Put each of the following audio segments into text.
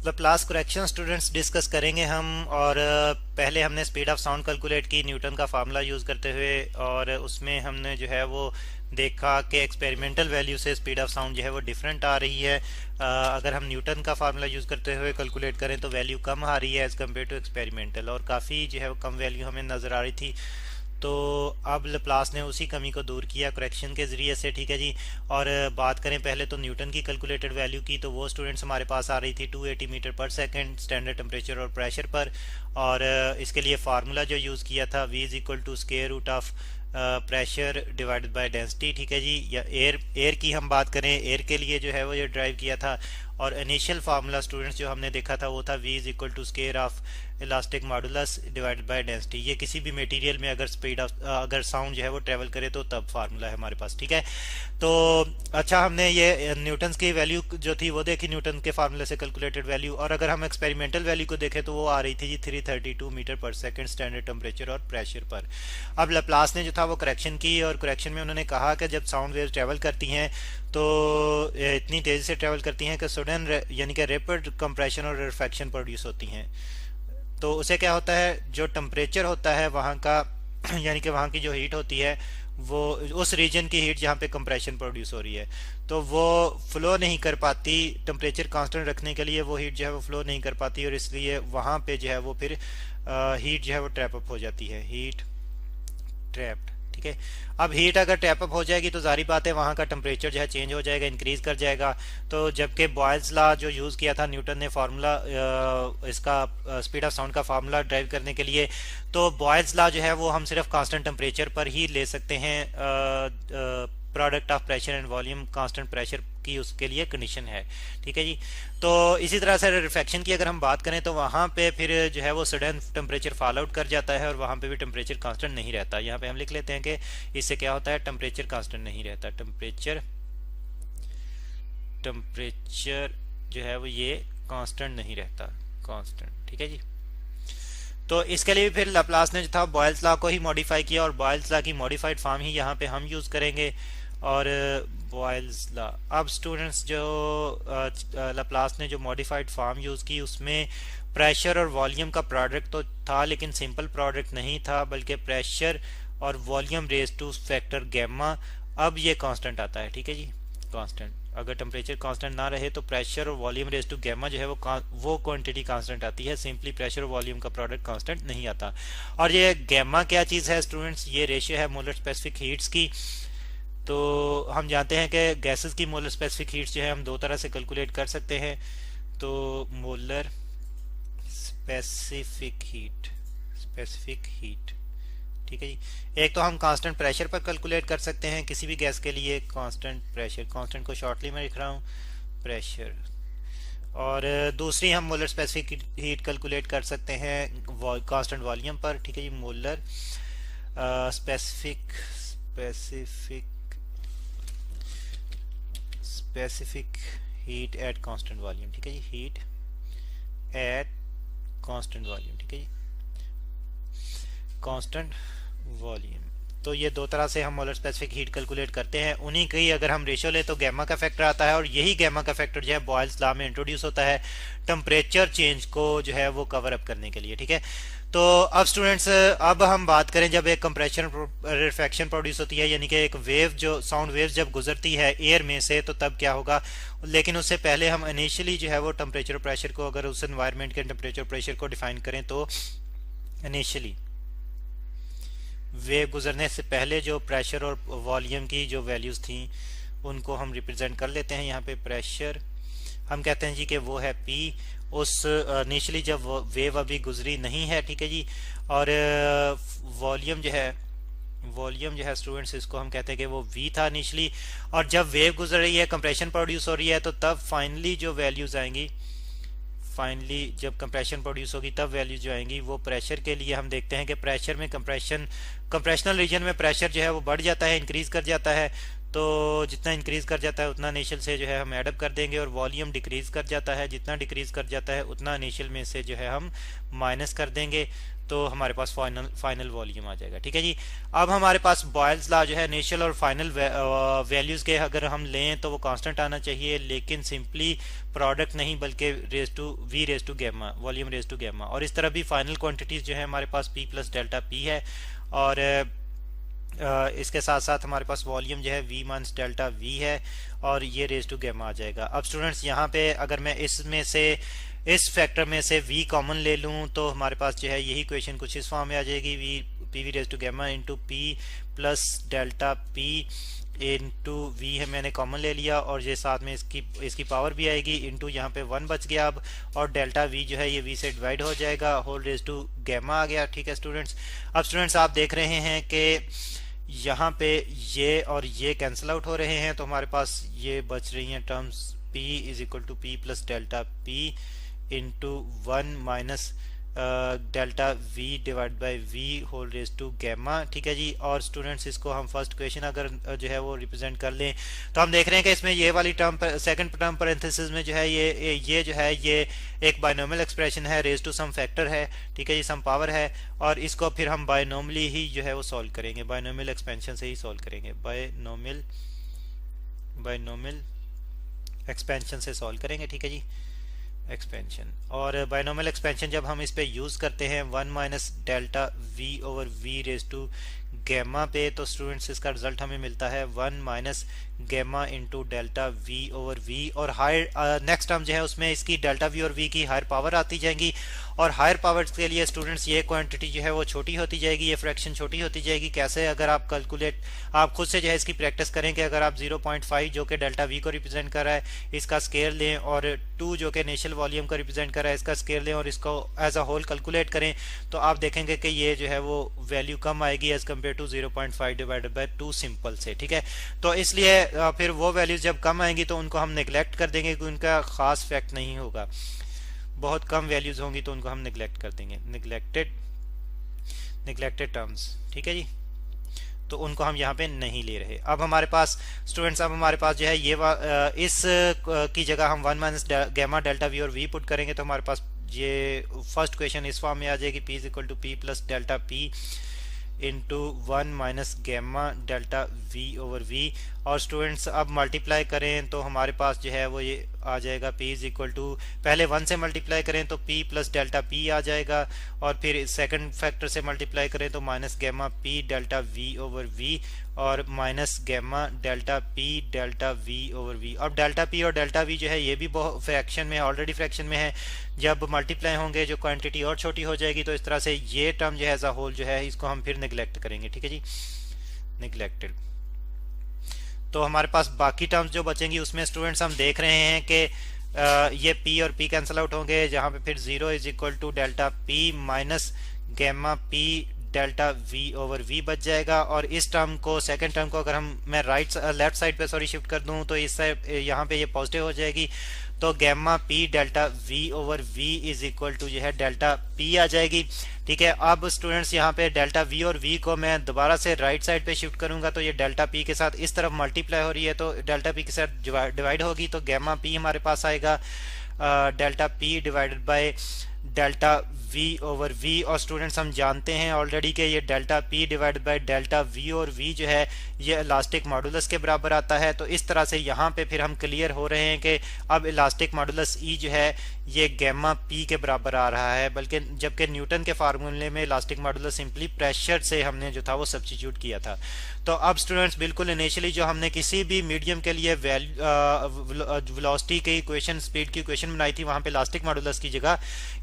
Laplace correction students discuss करेंगे हम। और पहले हमने स्पीड ऑफ साउंड कैलकुलेट की न्यूटन का फार्मूला यूज़ करते हुए, और उसमें हमने जो है वो देखा कि एक्सपेरिमेंटल वैल्यू से स्पीड ऑफ साउंड जो है वो डिफरेंट आ रही है। अगर हम न्यूटन का फार्मूला यूज़ करते हुए कैलकुलेट करें तो वैल्यू कम आ रही है एज़ कम्पेयर टू एक्सपेरिमेंटल, और काफ़ी जो है वो कम वैल्यू हमें नज़र आ रही थी। तो अब लप्लास ने उसी कमी को दूर किया करेक्शन के ज़रिए से, ठीक है जी। और बात करें पहले तो न्यूटन की कैलकुलेटेड वैल्यू की, तो वो स्टूडेंट्स हमारे पास आ रही थी 280 मीटर पर सेकंड स्टैंडर्ड टेम्परेचर और प्रेशर पर। और इसके लिए फार्मूला जो यूज़ किया था v is equal to square root of pressure divided by density, ठीक है जी। या एयर की हम बात करें, एयर के लिए जो है वो ये ड्राइव किया था। और इनिशियल फार्मूला स्टूडेंट्स जो हमने देखा था वो था v is equal to square of elastic modulus divided by density. ये किसी भी मटेरियल में अगर अगर साउंड जो है वो ट्रेवल करे तो तब फार्मूला है हमारे पास, ठीक है। तो अच्छा, हमने ये न्यूटन की वैल्यू जो थी वो देखी, न्यूटन के फार्मूले से कैलकुलेटेड वैल्यू। और अगर हम एक्सपेरिमेंटल वैल्यू को देखें तो वो आ रही थी जी 332 मीटर पर सेकंड स्टैंडर्ड टेम्परेचर और प्रेशर पर। अब लप्लास ने जो था वो करेक्शन की, और करेक्शन में उन्होंने कहा कि जब साउंड वेव्स ट्रेवल करती हैं तो इतनी तेज़ी से ट्रेवल करती हैं कि सडन यानी कि रैपिड कंप्रेशन और रिफ्रैक्शन प्रोड्यूस होती हैं। तो उसे क्या होता है, जो टेम्परेचर होता है वहाँ का यानी कि वहाँ की जो हीट होती है वो उस रीजन की हीट जहाँ पे कंप्रेशन प्रोड्यूस हो रही है, तो वो फ्लो नहीं कर पाती। टेम्परेचर कांस्टेंट रखने के लिए वो हीट जो है वो फ्लो नहीं कर पाती, और इसलिए वहाँ पे जो है वो फिर हीट जो है वो ट्रैप अप हो जाती है, हीट ट्रैप्ड, ठीक है। अब हीट अगर ट्रैप अप हो जाएगी तो जारी बात है वहाँ का टेम्परेचर जो है चेंज हो जाएगा, इंक्रीज कर जाएगा। तो जबकि बॉयल्स लॉ जो यूज़ किया था न्यूटन ने फार्मूला इसका स्पीड ऑफ साउंड का फार्मूला ड्राइव करने के लिए, तो बॉयल्स लॉ जो है वो हम सिर्फ कांस्टेंट टेम्परेचर पर ही ले सकते हैं। Product of pressure and volume constant pressure की उसके लिए कंडीशन है, ठीक है जी। तो इसी तरह से रिफ्लेक्शन की अगर हम बात करें तो वहाँ पे फिर जो है वो सडन टेम्परेचर फॉल आउट कर जाता है, और वहाँ पे भी टेम्परेचर कांस्टेंट नहीं रहता। यहाँ पे हम लिख लेते हैं कि इससे क्या होता है, टेम्परेचर कांस्टेंट नहीं रहता। टेम्परेचर जो है वो ये कांस्टेंट नहीं रहता, कांस्टेंट, ठीक है जी। तो इसके लिए फिर लप्लास ने जो था बॉयल्स लॉ को ही मॉडिफाई किया, और बॉयल्स लॉ की मॉडिफाइड फॉर्म ही यहाँ पे हम यूज़ करेंगे। और बॉयल्स लॉ, अब स्टूडेंट्स जो लप्लास ने जो मॉडिफाइड फॉर्म यूज़ की उसमें प्रेशर और वॉल्यूम का प्रोडक्ट तो था, लेकिन सिंपल प्रोडक्ट नहीं था, बल्कि प्रेशर और volume raise to factor gamma. अब ये कांस्टेंट आता है, ठीक है जी, कांस्टेंट। अगर टेम्परेचर कांस्टेंट ना रहे तो प्रेशर और वॉल्यूम रेज टू गैमा जो है वो क्वांटिटी कांस्टेंट आती है, सिंपली प्रेशर और वॉल्यूम का प्रोडक्ट कांस्टेंट नहीं आता। और ये गैमा क्या चीज़ है स्टूडेंट्स, ये रेशियो है मोलर स्पेसिफिक हीट्स की। तो हम जानते हैं कि गैसेस की मोलर स्पेसिफिक हीट्स जो है हम दो तरह से कैलकुलेट कर सकते हैं। तो मोलर स्पेसिफिक हीट, ठीक है जी। एक तो हम कांस्टेंट प्रेशर पर कैलकुलेट कर सकते हैं किसी भी गैस के लिए, कांस्टेंट प्रेशर, कांस्टेंट को शॉर्टली में लिख रहा हूँ प्रेशर। और दूसरी हम मोलर स्पेसिफिक हीट कैलकुलेट कर सकते हैं कांस्टेंट वॉल्यूम पर, ठीक है जी। Molar specific heat at constant volume, ठीक है जी, हीट एट कांस्टेंट वॉल्यूम, ठीक है जी, कांस्टेंट वॉल्यूम। तो ये दो तरह से हम मोलर स्पेसिफिक हीट कैलकुलेट करते हैं। उन्हीं की अगर हम रेशियो ले तो गैमा का फैक्टर आता है, और यही गैमा का फैक्टर जो है बॉयल्स लॉ में इंट्रोड्यूस होता है टेम्परेचर चेंज को जो है वो कवर अप करने के लिए, ठीक है। तो अब स्टूडेंट्स, अब हम बात करें जब एक कंप्रेशन रिफ्रैक्शन प्रोड्यूस होती है, यानी कि एक वेव जो साउंड वेव जब गुजरती है एयर में से, तो तब क्या होगा। लेकिन उससे पहले हम इनिशियली जो है वो टेम्परेचर प्रेशर को, अगर उस एनवायरनमेंट के टेम्परेचर प्रेशर को डिफाइन करें तो इनिशियली वेव गुजरने से पहले जो प्रेशर और वॉल्यूम की जो वैल्यूज़ थी उनको हम रिप्रेजेंट कर लेते हैं। यहाँ पे प्रेशर हम कहते हैं जी कि वो है P, उस इनिशियली जब वेव अभी गुजरी नहीं है, ठीक है जी। और वॉल्यूम जो है स्टूडेंट्स, इसको हम कहते हैं कि वो V था इनिशियली। और जब वेव गुजर रही है, कंप्रेशन प्रोड्यूस हो रही है, तो तब फाइनली जो वैल्यूज़ आएंगी, फाइनली जब कंप्रेशन प्रोड्यूस होगी तब वैल्यू जो आएंगी वो प्रेशर के लिए हम देखते हैं कि प्रेशर में कंप्रेशनल रीजन में प्रेशर जो है वो बढ़ जाता है, इंक्रीज कर जाता है। तो जितना इंक्रीज कर जाता है उतना इनिशियल से जो है हम एडअप कर देंगे, और वॉल्यूम डिक्रीज कर जाता है, जितना डिक्रीज कर जाता है उतना इनिशियल में से जो है हम माइनस कर देंगे, तो हमारे पास फाइनल वॉल्यूम आ जाएगा। ठीक है जी। अब हमारे पास बॉयल्स लॉ जो है इनिशियल और फाइनल वैल्यूज के अगर हम लें तो वो कांस्टेंट आना चाहिए, लेकिन सिंपली प्रोडक्ट नहीं बल्कि raise to gamma, volume raise to gamma. और इस तरह भी फाइनल क्वांटिटीज जो है हमारे पास पी प्लस डेल्टा पी है, और इसके साथ साथ हमारे पास वॉल्यूम जो है वी माइनस डेल्टा वी है, और ये रेज टू गैमा आ जाएगा। अब स्टूडेंट्स यहाँ पे अगर मैं इसमें से इस फैक्टर में से v कॉमन ले लूँ तो हमारे पास जो है यही इक्वेशन कुछ इस फॉर्म में आ जाएगी, P V raise to gamma into P plus delta P into V है मैंने कॉमन ले लिया, और ये साथ में इसकी पावर भी आएगी इंटू यहाँ पे 1 बच गया अब, और डेल्टा वी जो है ये v से डिवाइड हो जाएगा, होल रेज टू गैमा आ गया। ठीक है स्टूडेंट्स। अब स्टूडेंट्स आप देख रहे हैं कि यहाँ पे ये और ये कैंसिल आउट हो रहे हैं, तो हमारे पास ये बच रही हैं terms p is equal to P plus delta p into 1 minus delta v divide by v whole raise to gamma. ठीक है जी। और स्टूडेंट्स इसको हम फर्स्ट क्वेश्चन अगर जो है वो रिप्रेजेंट कर लें तो हम देख रहे हैं कि इसमें ये वाली टर्म पर सेकंड टर्म पैरेंथेसिस में जो है ये जो है ये एक बायनोमियल एक्सप्रेशन है, रेज टू सम फैक्टर है। ठीक है जी, सम पावर है, और इसको फिर हम बायनोमियली ही जो है वो सॉल्व करेंगे, बायनोमियल एक्सपेंशन से ही सॉल्व करेंगे, बायनोमियल एक्सपेंशन से सॉल्व करेंगे। ठीक है जी, एक्सपेंशन। और बायनोमियल एक्सपेंशन जब हम इस पे यूज़ करते हैं 1 minus delta V over V raise to gamma पे, तो स्टूडेंट्स इसका रिजल्ट हमें मिलता है 1 minus gamma into delta V over V, और हायर नेक्स्ट टर्म जो है उसमें इसकी डेल्टा वी और वी की हायर पावर आती जाएंगी, और हायर पावर्स के लिए स्टूडेंट्स ये क्वांटिटी जो है वो छोटी होती जाएगी, ये फ्रैक्शन छोटी होती जाएगी। कैसे? अगर आप कैलकुलेट आप खुद से जो है इसकी प्रैक्टिस करें कि अगर आप 0.5 जो कि डेल्टा वी को रिप्रेजेंट कर रहा है इसका स्केयर लें, और 2 जो कि इनिशियल वॉल्यूम को रिप्रेजेंट कर रहा है इसका स्केयर लें, और इसको एज अ होल कैलकुलेट करें, तो आप देखेंगे कि ये जो है वो वैल्यू कम आएगी as compared to 0.5 divided by 2 simple से। ठीक है, तो इसलिए फिर वो वैल्यूज जब कम आएंगी तो उनको हम नेग्लेक्ट कर देंगे क्योंकि उनका खास फैक्ट नहीं होगा, बहुत कम वैल्यूज होंगी तो उनको हम नेग्लेक्ट कर देंगे, नेग्लेक्टेड टर्म्स। ठीक है जी, तो उनको हम यहाँ पे नहीं ले रहे। अब हमारे पास स्टूडेंट्स जो है ये इस की जगह हम 1 माइनस गैमा डेल्टा वी और वी पुट करेंगे, तो हमारे पास ये फर्स्ट क्वेश्चन इस फॉर्म में आ जाएगी, p is equal to P plus delta P into 1 minus gamma delta V over V. और स्टूडेंट्स अब मल्टीप्लाई करें तो हमारे पास जो है वो ये आ जाएगा p इज इक्वल टू, पहले 1 से मल्टीप्लाई करें तो p प्लस डेल्टा p आ जाएगा, और फिर सेकंड फैक्टर से मल्टीप्लाई करें तो minus gamma p delta v over v, और minus gamma delta p delta v over v। अब डेल्टा p और डेल्टा v जो है ये भी बहुत फ्रैक्शन में है, ऑलरेडी फ्रैक्शन में है, जब मल्टीप्लाई होंगे जो क्वांटिटी और छोटी हो जाएगी, तो इस तरह से ये टर्म जो है एज अ होल जो है इसको हम फिर नेग्लेक्ट करेंगे। ठीक है जी, नेग्लेक्टेड। तो हमारे पास बाकी टर्म्स जो बचेंगी उसमें स्टूडेंट्स हम देख रहे हैं कि ये p और p कैंसिल आउट होंगे, जहां पे फिर 0 is equal to delta p minus gamma p delta v over v बच जाएगा। और इस टर्म को सेकंड टर्म को अगर मैं लेफ्ट साइड पे शिफ्ट कर दूं तो इससे यहाँ पे ये पॉजिटिव हो जाएगी, तो gamma p delta v over v is equal to जो है डेल्टा p आ जाएगी। ठीक है, अब स्टूडेंट्स यहाँ पे डेल्टा v और v को मैं दोबारा से राइट साइड पे शिफ्ट करूंगा, तो ये डेल्टा p के साथ इस तरफ मल्टीप्लाई हो रही है, तो डेल्टा p के साथ डिवाइड होगी, तो गैमा p हमारे पास आएगा delta p divided by delta v over v। और स्टूडेंट्स हम जानते हैं ऑलरेडी कि ये delta p divided by delta v और v जो है ये इलास्टिक मॉडुलस के बराबर आता है। तो इस तरह से यहाँ पे फिर हम क्लियर हो रहे हैं कि अब इलास्टिक मॉडुलस E जो है ये गैमा p के बराबर आ रहा है, बल्कि जबकि न्यूटन के फार्मूले में इलास्टिक मॉडुलस सिंपली प्रेशर से हमने जो था वो सब्स्टिट्यूट किया था। तो अब स्टूडेंट्स बिल्कुल इनिशियली जो हमने किसी भी मीडियम के लिए वेलोसिटी की इक्वेशन, स्पीड की इक्वेशन बनाई थी, वहाँ पे इलास्टिक मॉडुलस की जगह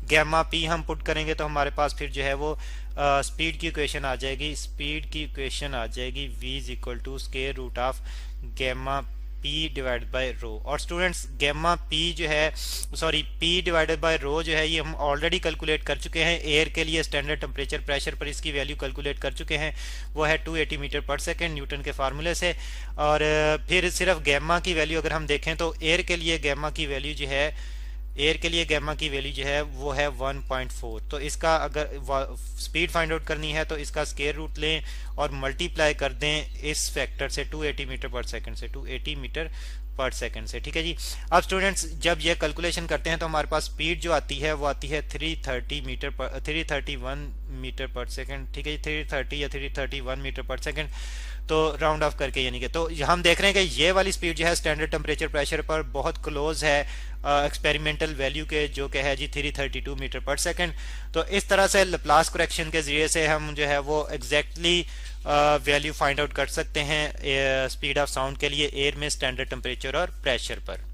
गैमा p हम पुट करेंगे, तो हमारे पास फिर जो है वो स्पीड की इक्वेशन आ जाएगी, v is equal to square root of gamma p divided by rho. और स्टूडेंट्स गैमा p जो है p डिवाइडेड बाय रो जो है ये हम ऑलरेडी कैलकुलेट कर चुके हैं, एयर के लिए स्टैंडर्ड टेम्परेचर प्रेशर पर इसकी वैल्यू कैलकुलेट कर चुके हैं, वो है 280 मीटर पर सेकेंड न्यूटन के फार्मूले से। और फिर सिर्फ गैमा की वैल्यू अगर हम देखें तो एयर के लिए गैमा की वैल्यू जो है एयर के लिए गैमा की वैल्यू जो है वो है 1.4। तो इसका अगर स्पीड फाइंड आउट करनी है तो इसका स्क्वायर रूट लें और मल्टीप्लाई कर दें इस फैक्टर से 280 मीटर पर सेकंड से, 280 मीटर पर सेकंड से। ठीक है जी। अब स्टूडेंट्स जब ये कैलकुलेशन करते हैं तो हमारे पास स्पीड जो आती है वो आती है 331 मीटर पर सेकंड। ठीक है जी, 330 या 331 मीटर पर सेकंड, तो राउंड ऑफ करके यानी कि तो हम देख रहे हैं कि ये वाली स्पीड जो है स्टैंडर्ड टेम्परेचर प्रेशर पर बहुत क्लोज है एक्सपेरिमेंटल वैल्यू के, जो कि है जी 332 मीटर पर सेकंड। तो इस तरह से लैप्लास करेक्शन के जरिए से हम जो है वो एग्जैक्टली वैल्यू फाइंड आउट कर सकते हैं स्पीड ऑफ साउंड के लिए एयर में स्टैंडर्ड टेम्परेचर और प्रेशर पर।